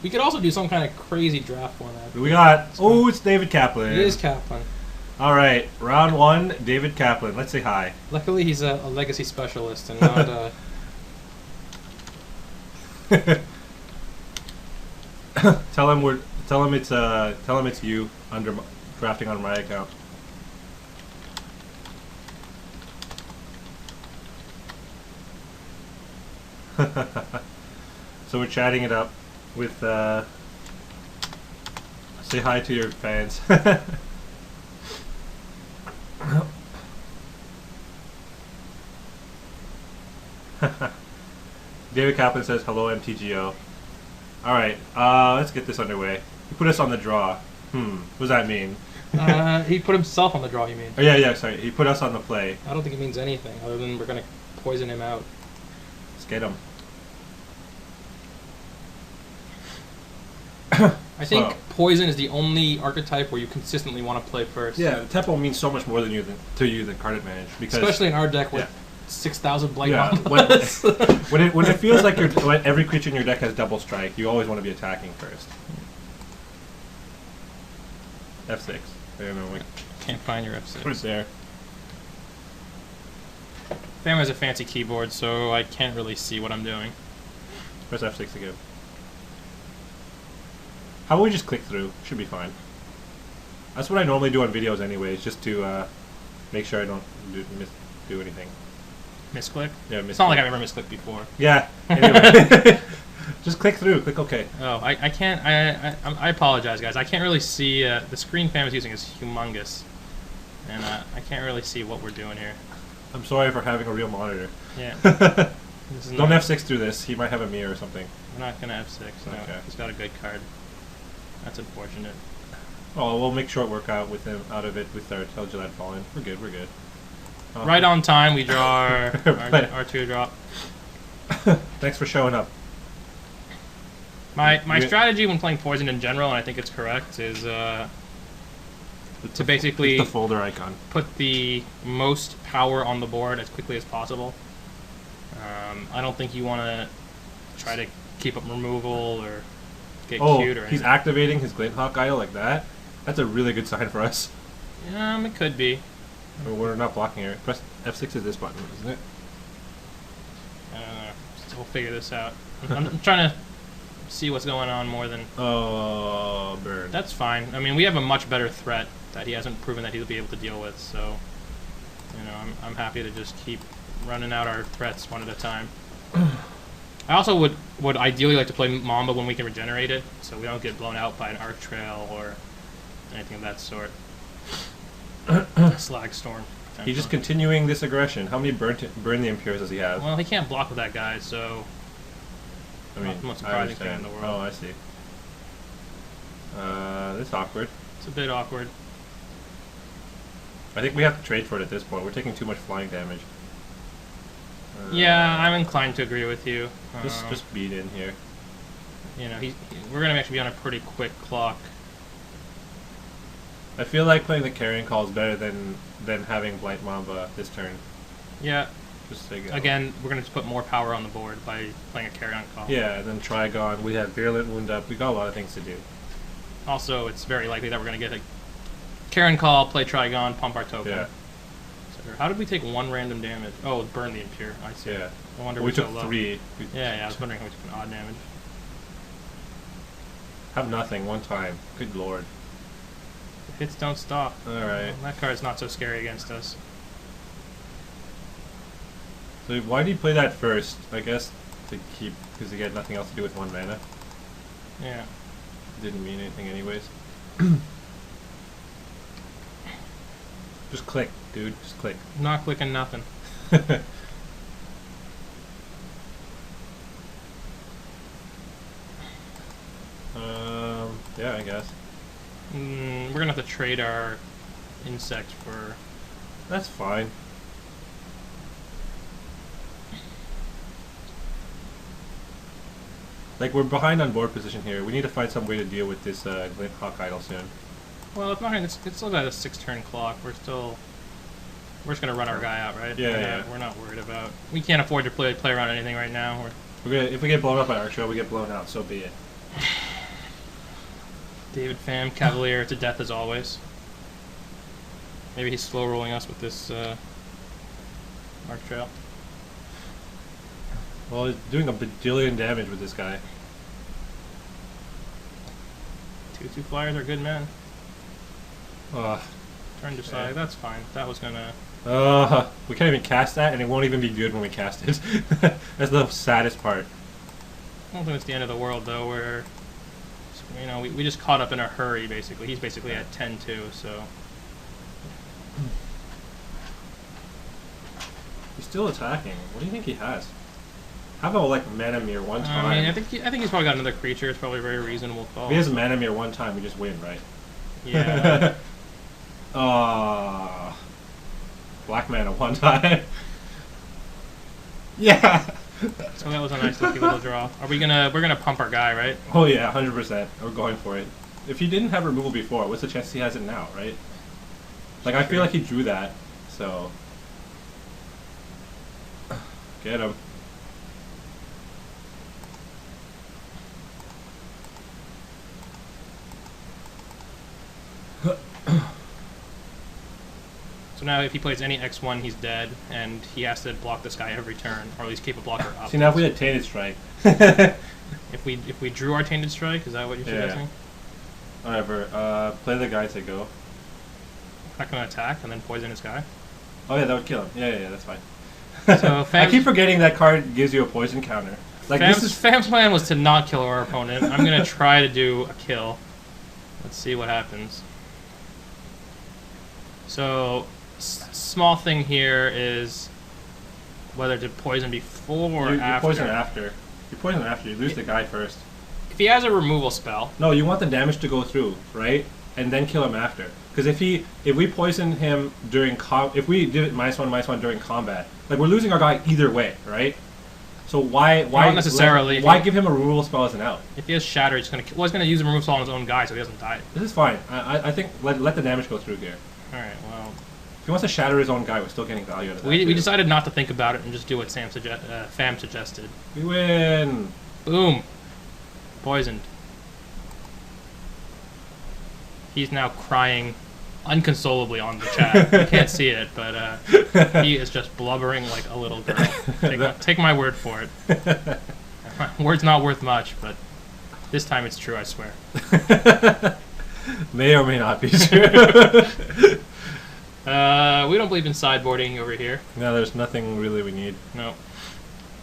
We could also do some kind of crazy draft format. We got... Oh, it's David Kaplan. It is Kaplan. All right, round 1, David Kaplan. Let's say hi. Luckily, he's a legacy specialist and not a... Tell him it's you drafting on my account. So we're chatting it up with say hi to your fans. David Kaplan says hello MTGO. Alright, let's get this underway. He put us on the draw. What does that mean? He put himself on the draw, you mean? Oh yeah, sorry. He put us on the play. I don't think it means anything other than we're going to poison him out. Let's get him. I think poison is the only archetype where you consistently want to play first. Yeah, the tempo means so much more to you than card advantage. Because especially in our deck with 6,000 Blight Mambas. when it feels like every creature in your deck has double strike, you always want to be attacking first. F6. Can't find your F6. Put it there. Fam has a fancy keyboard, so I can't really see what I'm doing. Press F6 again. How about we just click through? Should be fine. That's what I normally do on videos anyways, just to make sure I don't do anything. Misclick? Yeah, misclick. It's not like I've ever misclicked before. Yeah, anyway. Just click through, click OK. Oh, I can't, I apologize guys, I can't really see, the screen Fam is using is humongous. And I can't really see what we're doing here. I'm sorry for having a real monitor. Yeah. Don't F6 through this, he might have a mirror or something. We're not going to F6, no. Okay. He's got a good card. That's unfortunate. Oh, we'll make short work out with him out of it with our Telgillad Fallen. We're good, we're good. Right on time, we draw our 2 drop. Thanks for showing up. My strategy when playing poison in general, and I think it's correct, is to basically the folder icon. Put the most power on the board as quickly as possible. I don't think you want to try to keep up removal or get cute or anything. He's activating his Glinthawk Idol like that? That's a really good sign for us. It could be. I mean, we're not blocking here. Press F6 is this button, isn't it? I don't know. So we'll figure this out. I'm trying to see what's going on more than... Oh, burn. That's fine. I mean, we have a much better threat that he hasn't proven that he'll be able to deal with, so... You know, I'm happy to just keep running out our threats one at a time. I also would ideally like to play Mamba when we can regenerate it, so we don't get blown out by an Arc Trail or anything of that sort. Slag Storm. He's just continuing this aggression. How many burn the Impures does he have? Well, he can't block with that guy, so... I mean, not the most surprising thing in the world. Oh, I see. This is awkward. It's a bit awkward. I think we have to trade for it at this point. We're taking too much flying damage. Yeah, I'm inclined to agree with you. Just beat in here. You know, we're going to actually be on a pretty quick clock. I feel like playing the Carrion Call is better than having Blight Mamba this turn. Yeah. Just to go. Again, we're going to put more power on the board by playing a Carrion Call. Yeah, and then Trigon. We have Virulent Wound up. We got a lot of things to do. Also, it's very likely that we're going to get a Carrion Call, play Trigon, pump our token. Yeah. So, how did we take 1 random damage? Oh, burn the Impure. I see. Yeah. No wonder we took so low. 3. Yeah, I was wondering how we took an odd damage. Have nothing one time. Good lord. Hits don't stop. Alright. Well, that card's not so scary against us. So why do you play that first? I guess to keep, because you get nothing else to do with 1 mana. Yeah. Didn't mean anything anyways. Just click, dude. Just click. Not clicking nothing. Yeah, I guess. We're gonna have to trade our insect for... That's fine. Like, we're behind on board position here. We need to find some way to deal with this Glinthawk Idol soon. Well, it's not gonna, it's still got a 6-turn clock. We're just gonna run our guy out, right? Yeah, We're not worried about... We can't afford to play around anything right now. If we get blown up by our show, we get blown out, so be it. David Pham, Cavalier to death as always. Maybe he's slow rolling us with this Mark Trail. Well, he's doing a bajillion damage with this guy. 2/2 flyers are good, man. Ugh. Turn to side. That's fine. That was gonna. We can't even cast that, and it won't even be good when we cast it. That's the saddest part. I don't think it's the end of the world though. Where, you know, we just caught up in a hurry. Basically, he's basically at 10-2. So. He's still attacking. What do you think he has? How about like Manamir one time? I mean, I think he's probably got another creature. It's probably a very reasonable call. If he has Manamir one time, we just win, right? Yeah. Black mana one time. Yeah. So that was a nice little draw. We're gonna pump our guy, right? Oh yeah, 100%. We're going for it. If he didn't have removal before, what's the chance he has it now, right? Like I feel like he drew that, so get him. So now if he plays any X1, he's dead, and he has to block this guy every turn, or at least keep a blocker up. See, now if we had Tainted Strike. If we drew our Tainted Strike, is that what you're suggesting? Whatever. Play the guy to go. Not gonna attack and then poison his guy. Oh yeah, that would kill him. Yeah, that's fine. So I keep forgetting that card gives you a poison counter. Like Fam's plan was to not kill our opponent. I'm gonna try to do a kill. Let's see what happens. So, small thing here is whether to poison before or after. You poison after. You poison after. You lose the guy first. If he has a removal spell. No, you want the damage to go through, right? And then kill him after. Because if we poison him during if we did it -1/-1 during combat, like we're losing our guy either way, right? So why not necessarily. Why give him a removal spell as an out? If he has Shatter, he's gonna use a removal spell on his own guy, so he doesn't die. This is fine. I think let the damage go through here. All right. Well. If he wants to shatter his own guy, we're still getting value out of that. We decided not to think about it and just do what Pham suggested. We win. Boom. Poisoned. He's now crying unconsolably on the chat. You can't see it, but he is just blubbering like a little girl. Take my word for it. My word's not worth much, but this time it's true, I swear. May or may not be true. We don't believe in sideboarding over here. No, there's nothing really we need. No.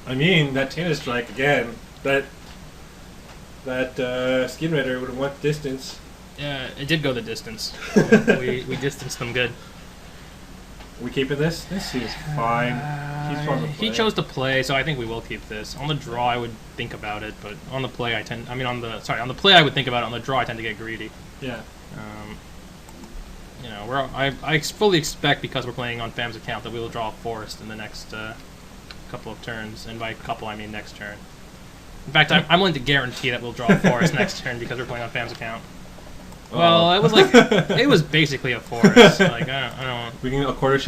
I mean, that Tainted Strike again. That Skin Raider would have went distance. Yeah, it did go the distance. we distanced them good. We keeping this? This seems fine. He's fun to play. He chose to play, so I think we will keep this. On the draw, I would think about it, but on the play, on the play, I would think about it. On the draw, I tend to get greedy. Yeah. You know, I fully expect, because we're playing on Fam's account, that we will draw a forest in the next couple of turns, and by couple I mean next turn. In fact, I'm willing to guarantee that we'll draw a forest next turn because we're playing on Fam's account. Well, it was basically a forest. Like I don't. We can a quarter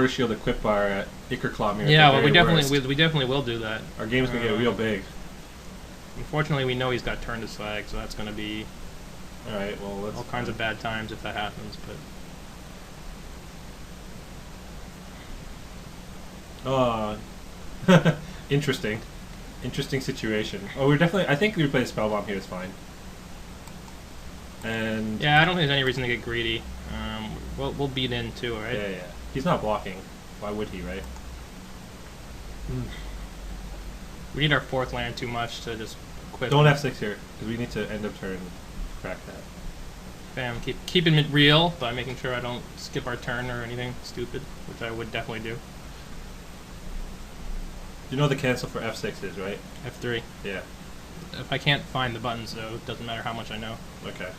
shield equip our Ichor Clawmere. Yeah, well, we definitely will do that. Our game's gonna get real big. Unfortunately, we know he's got turn to slag, so that's gonna be. All right. Well, let's all kinds of bad times if that happens, but. Interesting situation. Oh, we're definitely. I think we play Spellbomb here is fine. And yeah, I don't think there's any reason to get greedy. We'll beat in too, right? Yeah. He's not blocking. Why would he, right? We need our fourth land too much to just quit. Don't F6 here, because we need to end of turn crack that. Bam, keeping it real by making sure I don't skip our turn or anything stupid, which I would definitely do. You know the cancel for F6 is, right? F3. Yeah. If I can't find the buttons, though, it doesn't matter how much I know. Okay.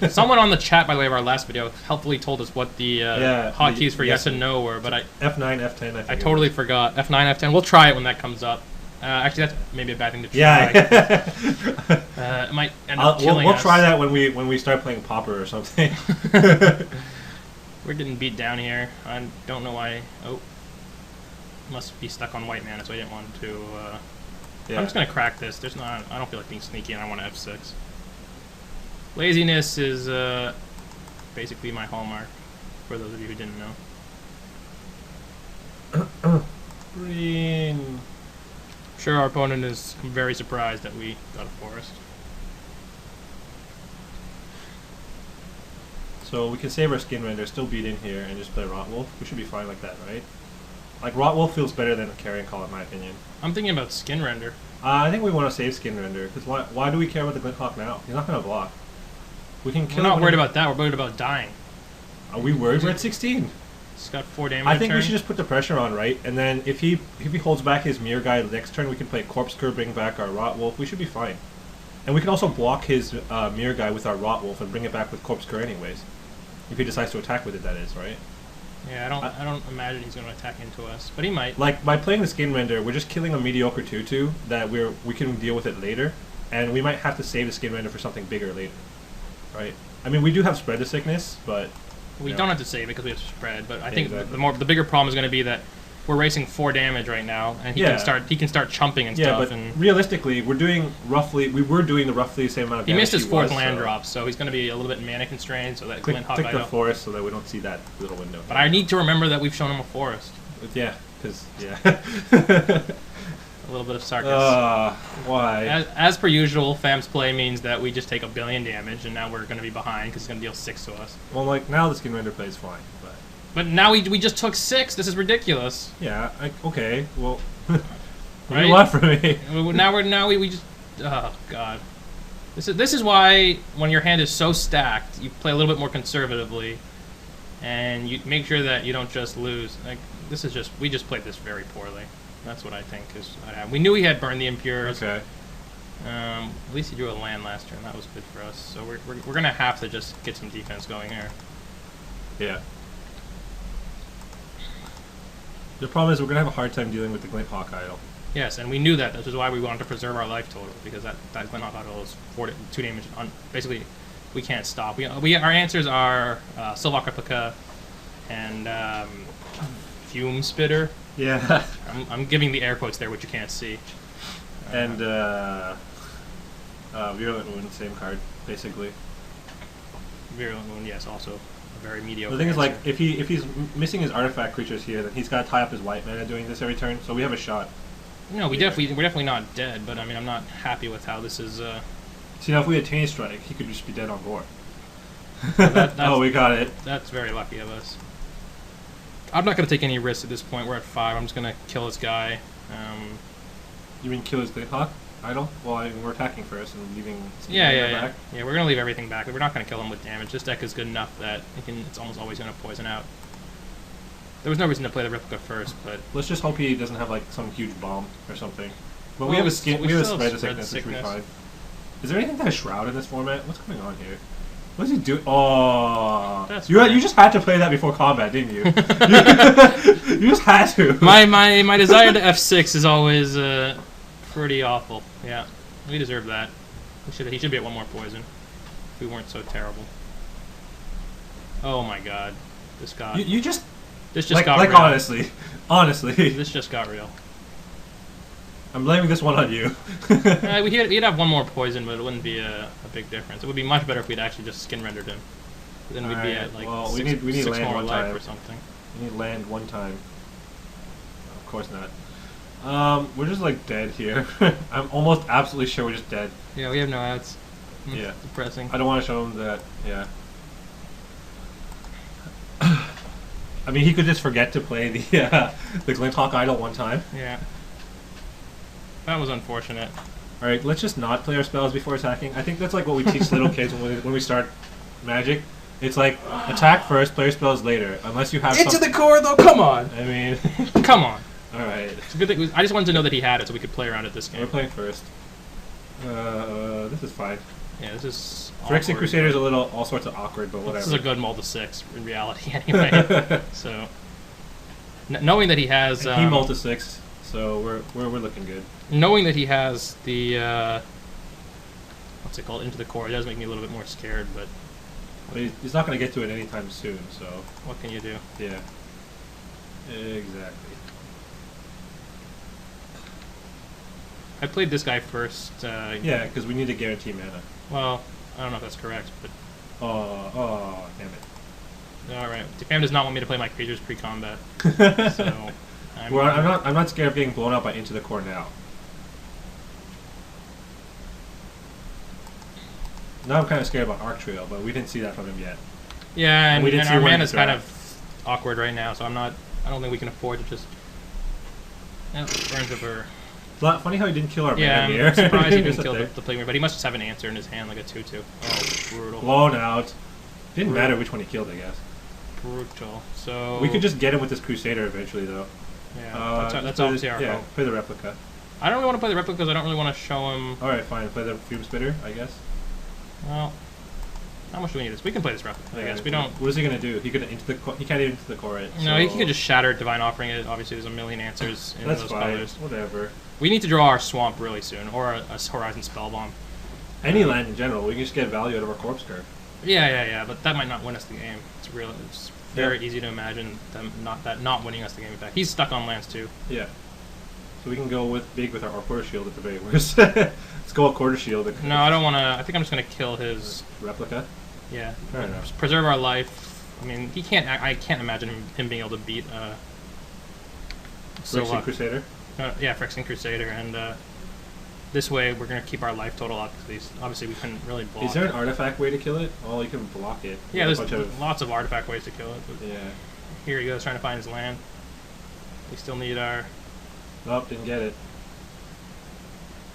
Someone on the chat, by the way, of our last video helpfully told us what the hotkeys for yes and no were, but F9, F10, I think. I totally forgot. F9, F10. We'll try it when that comes up. Actually, that's maybe a bad thing to try. Yeah. It might end up killing we'll us. try that when we start playing Pauper or something. We're getting beat down here. I don't know why. Oh. Must be stuck on white mana, so I didn't want to. Yeah. I'm just gonna crack this. I don't feel like being sneaky, and I want to F6. Laziness is basically my hallmark, for those of you who didn't know. Green. Sure, our opponent is very surprised that we got a forest. So we can save our skin render, still beat in here, and just play Rotwolf. We should be fine like that, right? Like, Rotwolf feels better than a carrying call, in my opinion. I'm thinking about skin render. I think we want to save skin render, because why do we care about the Glinthawk now? He's not going to block. We can kill We're not him worried about that, we're worried about dying. Are we worried? We're at 16. He's got 4 damage. I think we should just put the pressure on, right? And then if he holds back his Mirror Guy next turn, we can play Corpscur, bring back our Rotwolf. We should be fine. And we can also block his Mirror Guy with our Rotwolf and bring it back with Corpscur anyways. If he decides to attack with it, that is, right? Yeah, I don't imagine he's going to attack into us, but he might. Like, by playing the skin render, we're just killing a mediocre 2/2 that we can deal with it later, and we might have to save the skin render for something bigger later, right? I mean, we do have Spread the Sickness, but We don't have to save it because we have spread, but I think exactly. the bigger problem is going to be that we're racing 4 damage right now, and he can start chumping and stuff. But and realistically, we were doing the roughly same amount of he damage. missed his 4th was, land so drop, so he's going to be a little bit mana constrained. So that click Glinthawk the forest so that we don't see that little window. But I need to remember that we've shown him a forest. Yeah, because A little bit of sarcasm. Why? As per usual, Fam's play means that we just take 1 billion damage, and now we're going to be behind because he's going to deal 6 to us. Well, like, now the skin render plays fine, But now we just took 6. This is ridiculous. yeah, okay, well, what do Right? you want from me? Now we just, oh god, this is why when your hand is so stacked, you play a little bit more conservatively, and you make sure that you don't just lose. Like we just played this very poorly. That's what I think is what happened. We knew he had burned the Impures. Okay. At least he drew a land last turn. That was good for us. So we're gonna have to just get some defense going here. Yeah. The problem is we're going to have a hard time dealing with the Glinthawk Idol. Yes, and we knew that. This is why we wanted to preserve our life total, because that Glinthawk Idol is 2 damage. Basically, we can't stop. Our answers are Sylvok Replica and Fume Spitter. Yeah. I'm giving the air quotes there, which you can't see. And Virulent Wound, same card, basically. Virulent Wound, yes, also a very mediocre The thing is, answer. like, if he's missing his artifact creatures here, then he's got to tie up his white mana doing this every turn, so we have a shot. No, we're definitely not dead, but I mean, I'm not happy with how this is. See, now if we had Chain Strike, he could just be dead on board. That's, we got it. That's very lucky of us. I'm not going to take any risks at this point. We're at 5. I'm just going to kill this guy. You mean kill his Glinthawk Idol? Well, I mean, we're attacking first and leaving Yeah. back. Yeah, we're going to leave everything back. We're not going to kill him with damage. This deck is good enough that it's almost always going to poison out. There was no reason to play the Replica first, but... Let's just hope he doesn't have, like, some huge bomb or something. But we Well, have a skin. We have a still Spread have the Spread the Sickness, which we Sickness. fine. Is there anything that has Shroud in this format? What's going on here? What does he do? Oh, That's you fine. just had to play that before combat, didn't you? You just had to. My desire to F6 is always pretty awful. Yeah, we deserve that. He should be at 1 more poison. If we weren't so terrible. Oh my god, this got You just this just got like real. honestly, This just got real. I'm blaming this one on you. He'd have 1 more poison, but it wouldn't be a big difference. It would be much better if we'd actually just skin rendered him. Then we'd be Alright, at like well, 6, we need 6 land more one life time. or something. We need land one time. Of course not. We're just like dead here. I'm almost absolutely sure we're just dead. Yeah, we have no outs. Yeah. Depressing. I don't want to show him that. Yeah. I mean, he could just forget to play the Glinthawk Idol one time. Yeah. That was unfortunate. All right, let's just not play our spells before attacking. I think that's like what we teach little kids when we start Magic. It's like attack first, play your spells later, unless you have Into the core, though. Come on. I mean, Come on. all right, It's a good thing. I just wanted to know that he had it, so we could play around it this we're game. playing first. This is fine. Yeah, this is. Phyrexian awkward. Crusader's all sorts of awkward, but whatever. This is a good mull to 6 in reality, anyway. So, knowing that he has, And he mulled to 6, so we're looking good. knowing that he has the what's it called, Into the Core, it does make me a little bit more scared. But But he's not going to get to it anytime soon, so what can you do? yeah, exactly. I played this guy first. Yeah, because we need to guarantee mana. Well, I don't know if that's correct, but Oh, damn it. all right. The game does not want me to play my creatures pre-combat, so I'm not scared of getting blown out by Into the Core now. Now I'm kind of scared about Arc Trio, but we didn't see that from him yet. Yeah, we didn't and see our when mana's he kind draft. of awkward right now, so I don't think we can afford to just. Burns of her. Funny how he didn't kill our Yeah, mana here. I'm surprised he Just didn't kill there. the Plague Mirror, but he must just have an answer in his hand, like a 2/2. Oh, brutal. Blown out. Didn't matter which one he killed, I guess. Brutal. So We could just get him with this Crusader eventually, though. Yeah, that's play obviously our Yeah, hope. play the replica. I don't really want to play the replica because I don't really want to show him. Alright, fine. Play the Fume Spitter, I guess. Well, how much do we need this? We can play this replica, I guess. We don't. What is he gonna do? He can't get into the core. No, so he could just shatter Divine Offering it. Obviously, there's a million answers in That's those fine. colors. Whatever. We need to draw our swamp really soon, or a Horizon Spellbomb. Any land in general, we can just get value out of our Corpse Curve. Yeah, but that might not win us the game. It's very easy to imagine them not winning us the game. In fact, he's stuck on lands too. Yeah. So we can go with our Quarter Shield at the very worst. Let's go a Quarter Shield. No, I don't want to. I think I'm just gonna kill his replica. Yeah. Fair enough. Just preserve our life. I mean, he can't. I can't imagine him being able to beat. Phyrexian Crusader. Yeah, Phyrexian Crusader, and this way we're gonna keep our life total up. Because obviously we couldn't really block. Is there an artifact way to kill it? Oh, you can block it. Yeah, with there's lots of artifact ways to kill it. But yeah. Here he goes trying to find his land. We still need our. Nope, didn't get it.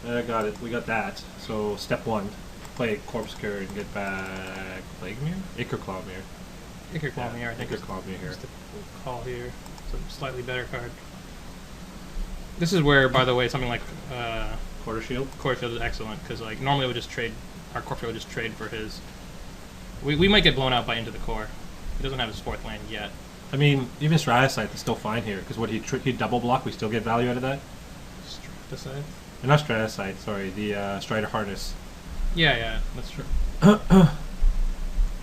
I got it. We got that. So step 1, play Corpse Cure and get back Plague Mirror? Ichor Claw Mirror. Ichor Claw Mirror, I think. Ichor Claw Mirror here. Just a call here. It's a slightly better card. This is where, by the way, something like Quarter Shield. Quarter Shield is excellent because like normally we'll just trade our Quarter Shield would just trade for his. We might get blown out by Into the Core. He doesn't have his 4th land yet. I mean, even Stratasite is still fine here because what he double block, we still get value out of that. Stratasite? Not Stratasite, sorry, the Strider Harness. Yeah, that's true.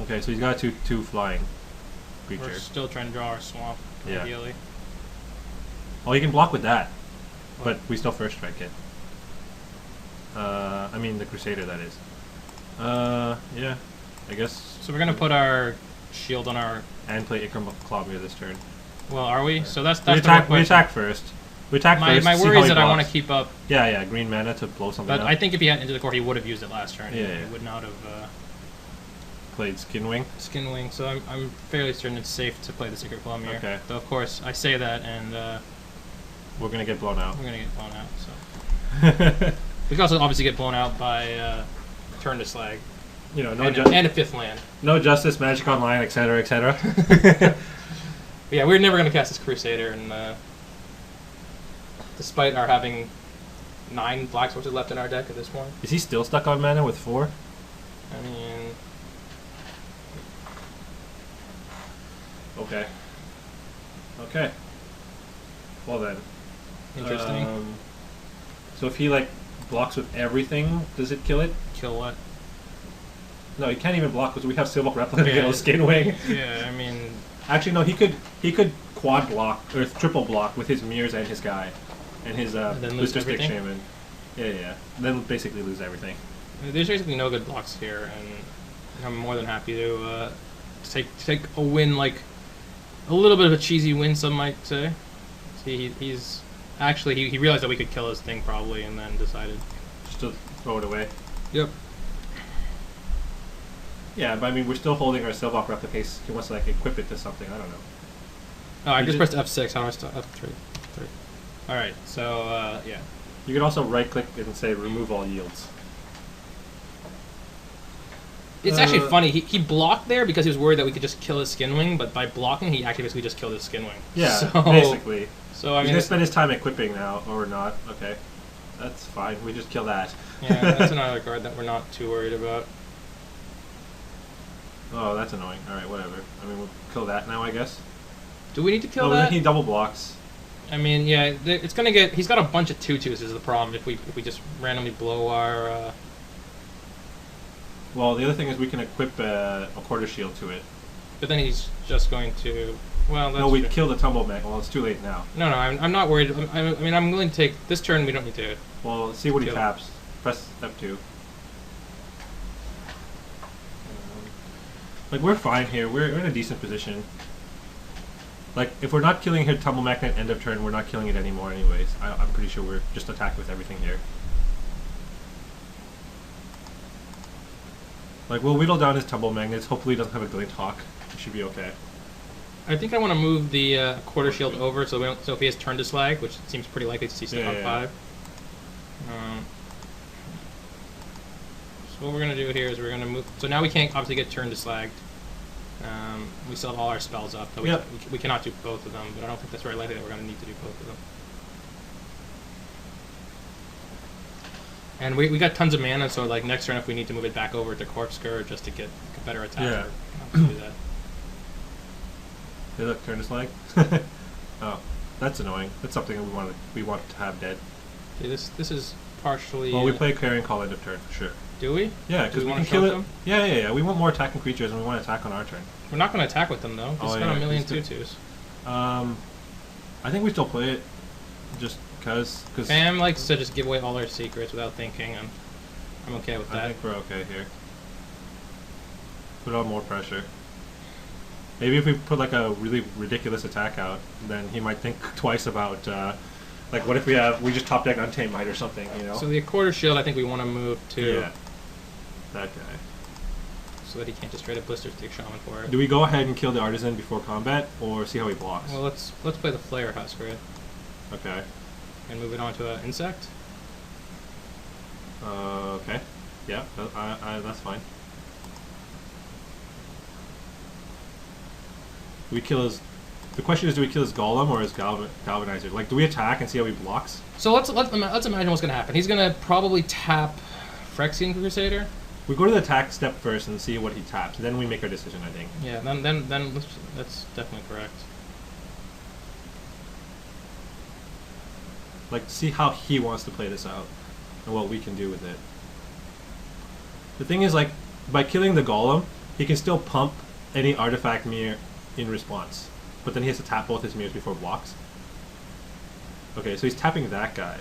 Okay, so he's got two flying We're creatures. still trying to draw our swamp, Yeah. ideally. Oh, you can block with that, but we still first strike it. I mean the Crusader, that is. Yeah, I guess. So we're gonna put our shield on our. And play Ichor Claw Mirror this turn. Well, are we? So that's We the attack. real We question. attack first. We attack My first. my see worry how is he that I want to blocks. keep up, Yeah, green mana to blow something but up. I think if he had Into the Core, he would have used it last turn. Yeah, He yeah. would not have Played Skinwing. Skin Wing. So I'm fairly certain it's safe to play the Secret Claw Mirror. Okay. Though of course I say that, and We're gonna get blown out. we're gonna get blown out. So we can also obviously get blown out by Turn to Slag You know, and a 5th land. no justice, Magic Online, etc., etc. But yeah, we're never going to cast this Crusader, and despite our having 9 black sources left in our deck at this point. Is he still stuck on mana with 4? I mean, Okay. Okay. Well then. interesting. So if he like blocks with everything, does it kill it? Kill what? No, he can't even block because we have Silver Replica, Yeah. Skinwing. Yeah, I mean, Actually, no, he could quad block or triple block with his mirrors and his guy, and his And then lose Booster Stick everything? Shaman. Yeah. Then basically lose everything. there's basically no good blocks here, and I'm more than happy to take a win, like a little bit of a cheesy win, some might say. See, he's actually he realized that we could kill his thing probably, and then decided. Just to throw it away. Yep. Yeah, but I mean, we're still holding our Silvok Replica. He wants to like equip it to something. I don't know. Oh, I You just just- pressed F6. How do I start? F3. All right. So yeah. You can also right click and say remove all yields. It's actually funny. He blocked there because he was worried that we could just kill his Skinwing, but by blocking, he actually basically just killed his Skinwing. Yeah, So, basically. So I He's mean, gonna spend his time equipping now, or not. Okay, that's fine. We just kill that. yeah, that's another card that we're not too worried about. Oh, that's annoying. All right, whatever. I mean, we'll kill that now, I guess. Do we need to kill Oh, that? then he double blocks. I mean, yeah, it's gonna get. He's got a bunch of 2/2s. Is the problem if we just randomly blow our. Well, the other thing is we can equip a Quarter Shield to it. But then he's just going to. Well, that's No, we true. kill the Tumble Mech. Well, it's too late now. No, I'm not worried. I mean, I'm willing to take this turn. We don't need to. Well, let's see what he Kill. taps. Press F2. Like, we're fine here. We're in a decent position. Like, if we're not killing her Tumble Magnet end of turn, we're not killing it anymore anyways. I'm pretty sure we're just attacking with everything here. Like, we'll whittle down his Tumble Magnets. Hopefully he doesn't have a Glint Hawk. It should be okay. I think I want to move the quarter shield over so we don't, so if he has turn to slag, which seems pretty likely since he's still on 5. So what we're going to do here is we're going to move... So now we can't obviously get turn to slagged. We still have all our spells up. So we cannot do both of them, but I don't think that's very likely that we're going to need to do both of them. And we got tons of mana, so like next turn if we need to move it back over to Corpse Scourge just to get a better attack, we're do that. Hey, look, turn to slag. Oh, that's annoying. That's something we want to have dead. Okay, this is partially... Well, we play Carrion Call end of turn, for sure. Do we? Yeah, because we can kill it. Yeah. We want more attacking creatures, and we want to attack on our turn. We're not going to attack with them, though. It's got a million tutus. I think we still play it, just because... Fam likes to just give away all our secrets without thinking, and I'm okay with that. I think we're okay here. Put on more pressure. Maybe if we put like a really ridiculous attack out, then he might think twice about... like, what if we just top deck Untamed Might or something, you know? So the quarter shield, I think we want to move to... Yeah. That guy. So that he can't just trade a Blister Stick Shaman for it. Do we go ahead and kill the Artisan before combat, or see how he blocks? Well, let's play the Flare Husk, right? Okay. And move it on to an Insect? Okay. Yeah, that's fine. We kill his... The question is, do we kill his Golem or his Galvanizer? Like, do we attack and see how he blocks? So let's imagine what's going to happen. He's going to probably tap Phyrexian Crusader. We go to the attack step first and see what he taps. Then we make our decision, I think. Yeah, then that's definitely correct. Like, see how he wants to play this out and what we can do with it. The thing is, like, by killing the Golem, he can still pump any artifact mirror in response. But then he has to tap both his mirrors before blocks. Okay, so he's tapping that guy.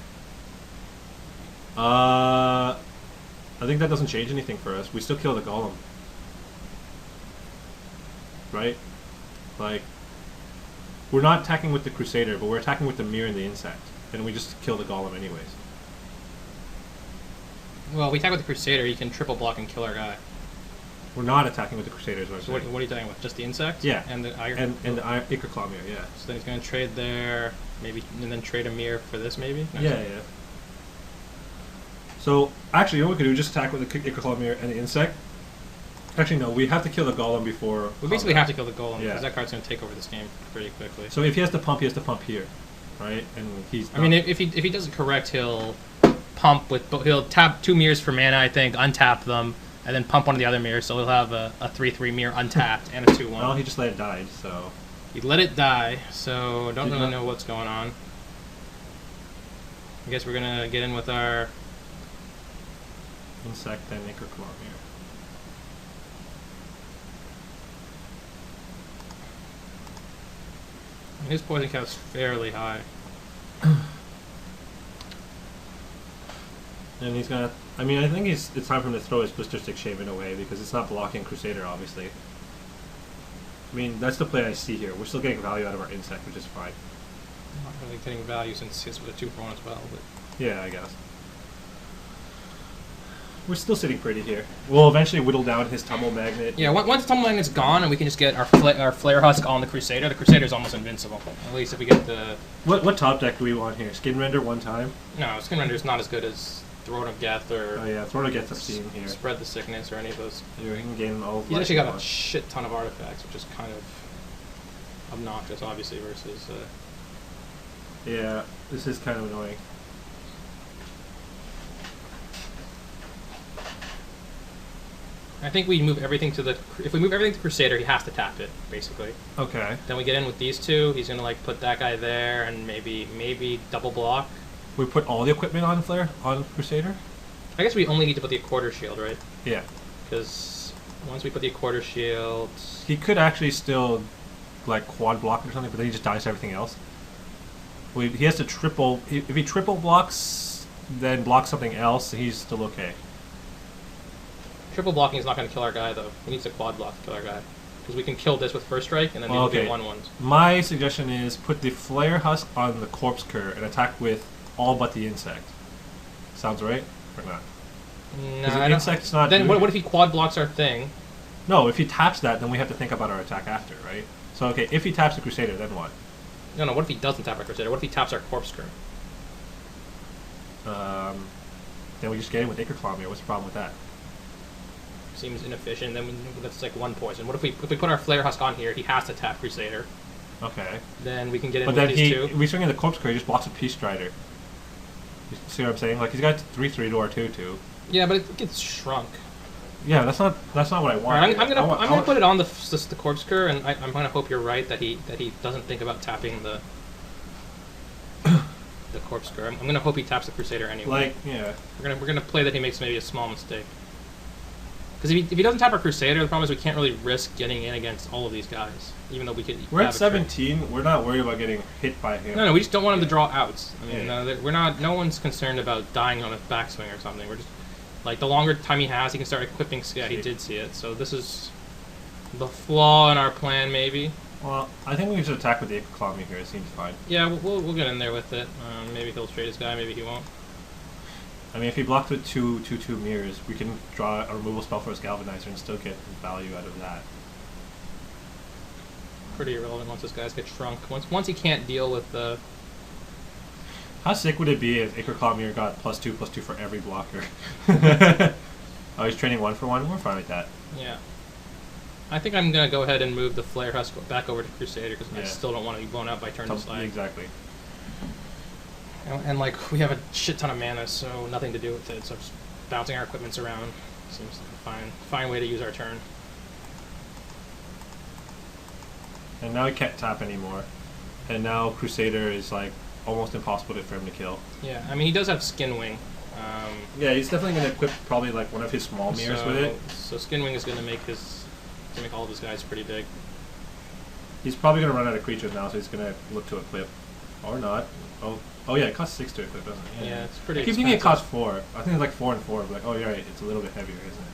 I think that doesn't change anything for us. We still kill the Golem. Right? Like, we're not attacking with the Crusader, but we're attacking with the mirror and the Insect. And we just kill the Golem anyways. Well, we attack with the Crusader, he can triple block and kill our guy. We're not attacking with the Crusaders. So what are you talking about? Just the Insect? Yeah. And the Ichor Claw Mirror, yeah. So then he's going to trade there, maybe, and then trade a mirror for this, maybe? Yeah. So, actually, what we could do is just attack with the Ichor Claw Mirror and the Insect. Actually, no, we have to kill the Golem before... We basically have to kill the Golem, because yeah. that card's going to take over this game pretty quickly. So if he has to pump here, right? And he's... I mean, if he does it correct, he'll pump with... He'll tap 2 mirrors for mana, I think, untap them, and then pump one of the other mirrors, so he'll have a 3/3 mirror untapped and a 2/1. Well, he just let it die, so... He let it die, so don't really know what's going on. I guess we're going to get in with our... Insect and Ichor Claw Mirror. His poison count is fairly high. And he's gonna... I mean, I think it's time for him to throw his Blister Stick Shaman away, because it's not blocking Crusader, obviously. I mean, that's the play I see here. We're still getting value out of our Insect, which is fine. Not really getting value since it's with a 2/1 as well, but... Yeah, I guess. We're still sitting pretty here. We'll eventually whittle down his Tumble Magnet. Yeah, once the Tumble Magnet's gone and we can just get our Flare Husk on the Crusader's almost invincible. At least if we get the... What top deck do we want here? Skin Render one time? No, Skin Render's not as good as Throne of Geth or... Oh yeah, Throne of Geth I've seen here. Spread the Sickness or any of those. Yeah, he can gain all of He's actually got a shit ton of artifacts, which is kind of obnoxious, obviously, versus... Yeah, this is kind of annoying. I think we move everything to the... If we move everything to Crusader, he has to tap it, basically. Okay. Then we get in with these two. He's going to, like, put that guy there and maybe double block. We put all the equipment on Flare? On Crusader? I guess we only need to put the Quarter Shield, right? Yeah. Because once we put the Quarter Shield... He could actually still, like, quad block or something, but then he just dies to everything else. He has to triple... If he triple blocks, then blocks something else, he's still okay. Triple blocking is not going to kill our guy, though. He needs a quad block to kill our guy. Because we can kill this with first strike, and then these will be 1/1s. My suggestion is put the Flare Husk on the Corpse Cur and attack with all but the insect. Sounds right? Or not? No, the insect's not... Then what if he quad blocks our thing? No, if he taps that, then we have to think about our attack after, right? So, okay, if he taps the Crusader, then what? No, what if he doesn't tap our Crusader? What if he taps our Corpse Cur? Then we just get in with Acre Claw here. What's the problem with that? Seems inefficient. Then that's like 1 poison. What if we put our Flare Husk on here? He has to tap Crusader. Okay. Then we can get in but with then these two. We swing in the Corpse Cur, he just blocks a Peace Strider. You see what I'm saying? Like, he's got 3/3 to our 2/2. Yeah, but it gets shrunk. Yeah, that's not what I want. Right, I'm gonna put it on the Corpse Cur, and I'm gonna hope you're right that he doesn't think about tapping the Corpse Cur. I'm gonna hope he taps the Crusader anyway. Like, yeah. We're gonna play that he makes maybe a small mistake. Because if he doesn't tap our Crusader, the problem is we can't really risk getting in against all of these guys, even though we could. We're at 17. We're not worried about getting hit by him. No, we just don't want him to draw outs. I mean, we're not. No one's concerned about dying on a backswing or something. We're just like the longer time he has, he can start equipping. Yeah, he did see it. So this is the flaw in our plan, maybe. Well, I think we should attack with the Acre Claw here. It seems fine. Yeah, we'll get in there with it. Maybe he'll trade his guy. Maybe he won't. I mean, if he blocked with 2/2 mirrors, we can draw a removal spell for his Galvanizer and still get value out of that. Pretty irrelevant once his guys get shrunk. Once he can't deal with the... How sick would it be if Acre Claw Mirror got +2/+2 for every blocker? Oh, he's training 1 for 1? We're fine with that. Yeah. I think I'm going to go ahead and move the Flare Husk back over to Crusader because I still don't want to be blown out by turn to slide. Exactly. And like, we have a shit ton of mana, so nothing to do with it, so just bouncing our equipments around seems like a fine way to use our turn. And now he can't tap anymore. And now Crusader is like almost impossible for him to kill. Yeah, I mean, he does have Skin Wing. Yeah, he's definitely going to equip probably like one of his small mirrors with it. So Skin Wing is going to make all of his guys pretty big. He's probably going to run out of creatures now, so he's going to look to equip. Or not. Oh yeah, it costs 6 to equip, doesn't it? Yeah, it's pretty I keep expensive. thinking it costs 4. I think it's like 4 and 4, but like, oh, you're right, it's a little bit heavier, isn't it?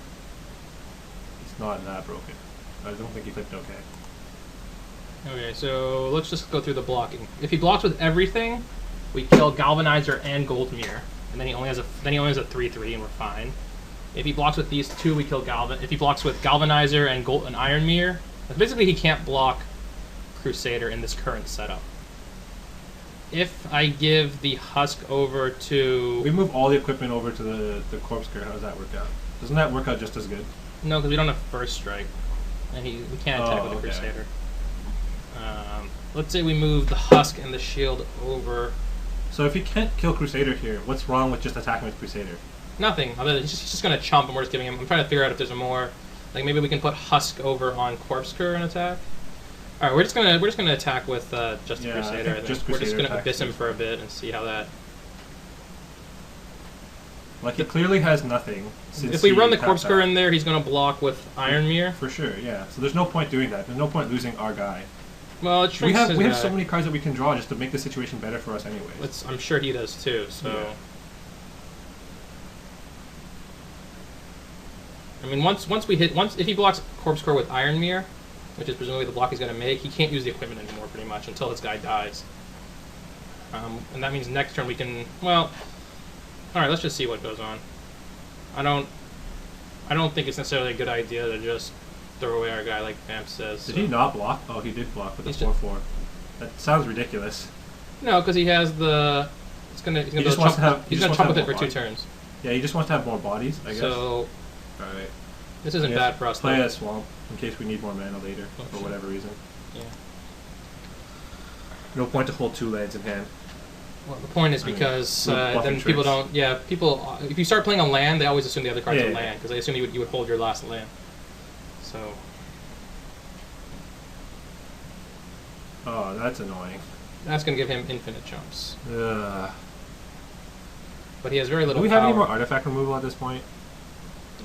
It's not that broken. I don't think he clicked okay. Okay, so let's just go through the blocking. If he blocks with everything, we kill Galvanizer and Gold Mirror, and then he only has a 3/3, and we're fine. If he blocks with these two, we kill If he blocks with Galvanizer and Iron Mirror, basically he can't block Crusader in this current setup. If I give the Husk over to... We move all the equipment over to the Corpse Cur, how does that work out? Doesn't that work out just as good? No, because we don't have first strike. And we can't attack with the okay. Crusader. Let's say we move the Husk and the Shield over... So if he can't kill Crusader here, what's wrong with just attacking with Crusader? Nothing. Other than he's just going to chump and we're just giving him... I'm trying to figure out if there's a more... Like maybe we can put Husk over on Corpse Cur and attack. All right, we're just gonna attack with just the Crusader. I think. We're just gonna abyss him for a bit and see how that. Like he clearly has nothing. If we run the Corpse Cur in there, he's gonna block with Iron Mirror. For sure, yeah. So there's no point doing that. There's no point losing our guy. Well, it shrinks we have so many cards that we can draw just to make the situation better for us anyway. I'm sure he does too. So. Yeah. I mean, once if he blocks Corpse Cur with Iron Mirror, which is presumably the block he's going to make, he can't use the equipment anymore pretty much until his guy dies. And that means next turn we can, well, alright, let's just see what goes on. I don't think it's necessarily a good idea to just throw away our guy like Vamp says. Did he not block? Oh, he did block with the 4/4. That sounds ridiculous. No, because he has the, he's gonna chump with it for 2 turns. Yeah, he just wants to have more bodies, I guess. So, alright. This isn't bad for us. Play a Swamp in case we need more mana later for whatever reason. Yeah. No point to hold 2 lands in hand. Well, the point is because then people don't. Yeah, people. If you start playing a land, they always assume the other card's a land because they assume you would hold your last land. So. Oh, that's annoying. That's gonna give him infinite jumps. Ugh. But he has very little. Do we have any more artifact removal at this point?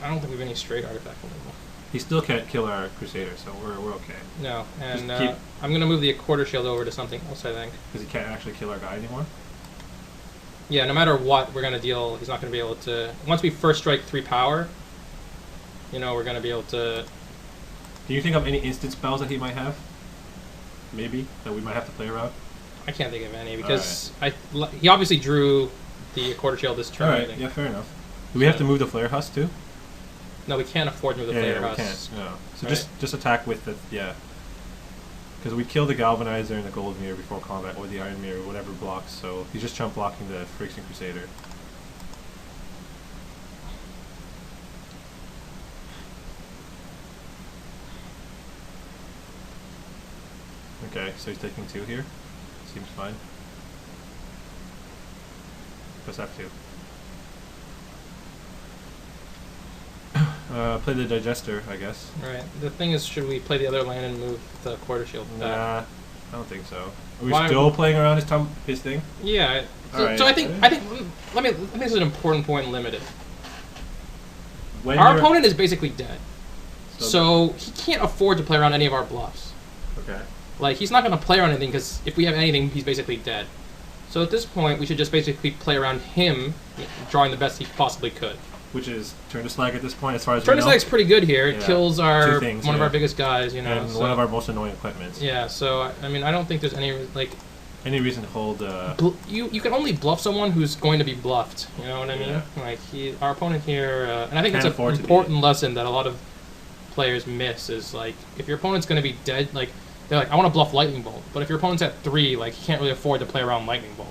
I don't think we have any straight artifact removal. He still can't kill our Crusader, so we're okay. No, and I'm going to move the Quarter Shield over to something else, I think. Because he can't actually kill our guy anymore? Yeah, no matter what, we're going to deal... He's not going to be able to... Once we first strike 3 power, you know, we're going to be able to... Do you think of any instant spells that he might have? Maybe, that we might have to play around? I can't think of any, because he obviously drew the Quarter Shield this turn. Alright, yeah, fair enough. Do we have to move the Flare Husk too? No, we can't afford to move the Flare Husk. We can't. No. So Right. just attack with the because we kill the Galvanizer and the Gold Mirror before combat, or the Iron Mirror, whatever blocks. So he's just chump blocking the Phyrexian Crusader. Okay, so he's taking 2 here. Seems fine. Press F2. Play the Digester, I guess. Right. The thing is, should we play the other land and move the Quarter Shield back? Nah, I don't think so. Are we still playing around his thing? Yeah. Alright. So I think let me this is an important point in limited. When Our opponent is basically dead, So so he can't afford to play around any of our bluffs. Okay. Like, he's not going to play around anything, because if we have anything, he's basically dead. So at this point, we should just basically play around him, drawing the best he possibly could. Which is Turn to Slag at this point, as far as Turn we to know. Slag's pretty good here. It Yeah. kills Two things, one of our biggest guys, you know. And so. one of our most annoying equipments. Yeah, so, I mean, I don't think there's any, like... Any reason to hold... You can only bluff someone who's going to be bluffed, you know what I mean? Yeah. Like, our opponent here... and I think Can't it's an afford to be. important lesson that a lot of players miss, is, like, if your opponent's going to be dead, like... They're like, I want to bluff Lightning Bolt, but if your opponent's at 3, like, you can't really afford to play around Lightning Bolt.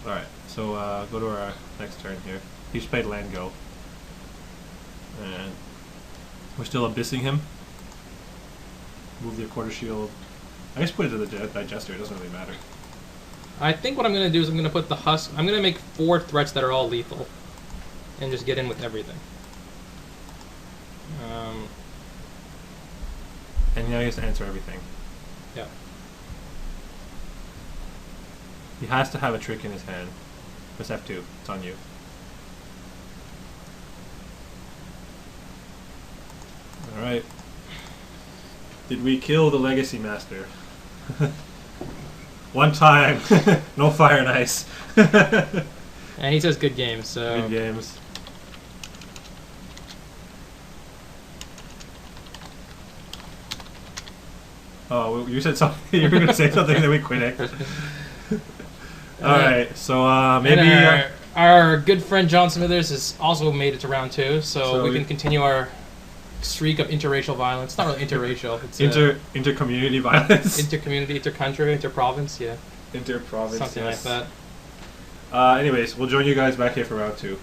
Alright, so go to our next turn here. He's played Land Go. And we're still abyssing him. Move the Quarter Shield. I guess put it to the Digester, it doesn't really matter. I think what I'm going to do is I'm going to put the Husk... I'm going to make 4 threats that are all lethal. And just get in with everything. And now he has to answer everything. Yeah. He has to have a trick in his hand. Press F2, it's on you. Alright. Did we kill the Legacy Master? One time! No fire and ice. And he says good games, so... Good games. Oh, you said something. You were going to say something, then we quit it. Alright, so maybe... And our good friend John Smithers has also made it to round 2, so we can continue our streak of interracial violence. It's not really interracial. It's inter-community violence. Inter-community, inter-country, inter-province, yeah. Inter-province, something yes. like that. Anyways, we'll join you guys back here for round 2.